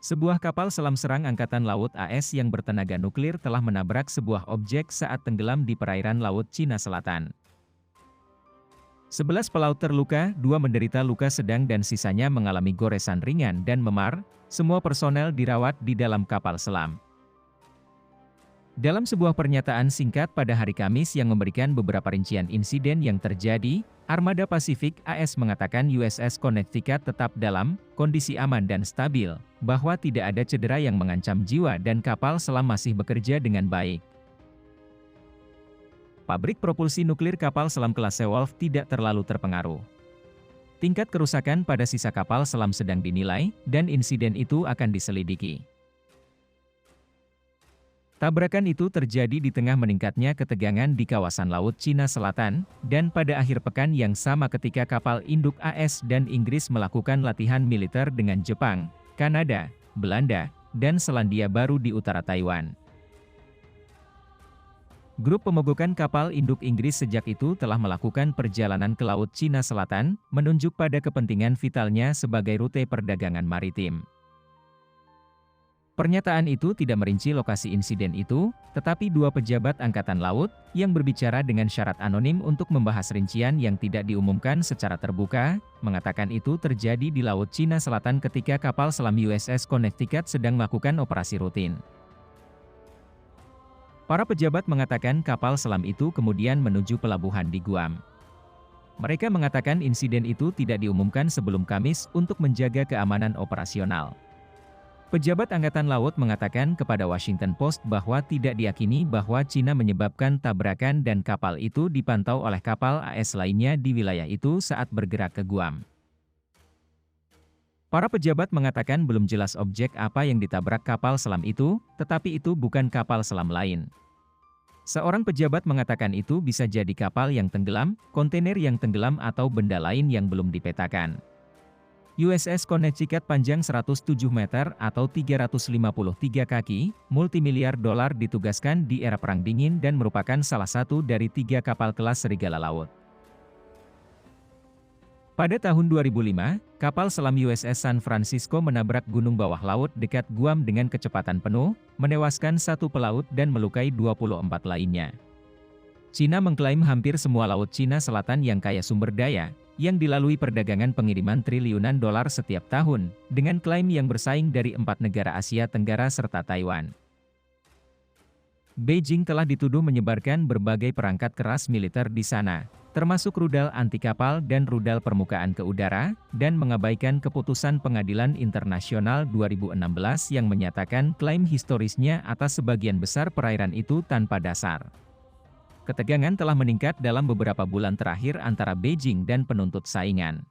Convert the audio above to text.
Sebuah kapal selam serang Angkatan Laut AS yang bertenaga nuklir telah menabrak sebuah objek saat tenggelam di perairan Laut Cina Selatan. 11 pelaut terluka, 2 menderita luka sedang dan sisanya mengalami goresan ringan dan memar. Semua personel dirawat di dalam kapal selam. Dalam sebuah pernyataan singkat pada hari Kamis yang memberikan beberapa rincian insiden yang terjadi, Armada Pasifik AS mengatakan USS Connecticut tetap dalam kondisi aman dan stabil, bahwa tidak ada cedera yang mengancam jiwa dan kapal selam masih bekerja dengan baik. Pabrik propulsi nuklir kapal selam kelas Seawolf tidak terlalu terpengaruh. Tingkat kerusakan pada sisa kapal selam sedang dinilai, dan insiden itu akan diselidiki. Tabrakan itu terjadi di tengah meningkatnya ketegangan di kawasan Laut Cina Selatan, dan pada akhir pekan yang sama ketika kapal induk AS dan Inggris melakukan latihan militer dengan Jepang, Kanada, Belanda, dan Selandia Baru di utara Taiwan. Grup pemogokan kapal induk Inggris sejak itu telah melakukan perjalanan ke Laut Cina Selatan, menunjuk pada kepentingan vitalnya sebagai rute perdagangan maritim. Pernyataan itu tidak merinci lokasi insiden itu, tetapi 2 pejabat Angkatan Laut, yang berbicara dengan syarat anonim untuk membahas rincian yang tidak diumumkan secara terbuka, mengatakan itu terjadi di Laut Cina Selatan ketika kapal selam USS Connecticut sedang melakukan operasi rutin. Para pejabat mengatakan kapal selam itu kemudian menuju pelabuhan di Guam. Mereka mengatakan insiden itu tidak diumumkan sebelum Kamis untuk menjaga keamanan operasional. Pejabat Angkatan Laut mengatakan kepada Washington Post bahwa tidak diyakini bahwa Cina menyebabkan tabrakan dan kapal itu dipantau oleh kapal AS lainnya di wilayah itu saat bergerak ke Guam. Para pejabat mengatakan belum jelas objek apa yang ditabrak kapal selam itu, tetapi itu bukan kapal selam lain. Seorang pejabat mengatakan itu bisa jadi kapal yang tenggelam, kontainer yang tenggelam atau benda lain yang belum dipetakan. USS Connecticut panjang 107 meter atau 353 kaki, multimiliar dolar ditugaskan di era Perang Dingin dan merupakan salah satu dari 3 kapal kelas Serigala Laut. Pada tahun 2005, kapal selam USS San Francisco menabrak gunung bawah laut dekat Guam dengan kecepatan penuh, menewaskan 1 pelaut dan melukai 24 lainnya. Cina mengklaim hampir semua Laut Cina Selatan yang kaya sumber daya, yang dilalui perdagangan pengiriman triliunan dolar setiap tahun, dengan klaim yang bersaing dari 4 negara Asia Tenggara serta Taiwan. Beijing telah dituduh menyebarkan berbagai perangkat keras militer di sana, termasuk rudal anti kapal dan rudal permukaan ke udara, dan mengabaikan keputusan Pengadilan Internasional 2016 yang menyatakan klaim historisnya atas sebagian besar perairan itu tanpa dasar. Ketegangan telah meningkat dalam beberapa bulan terakhir antara Beijing dan penuntut saingan.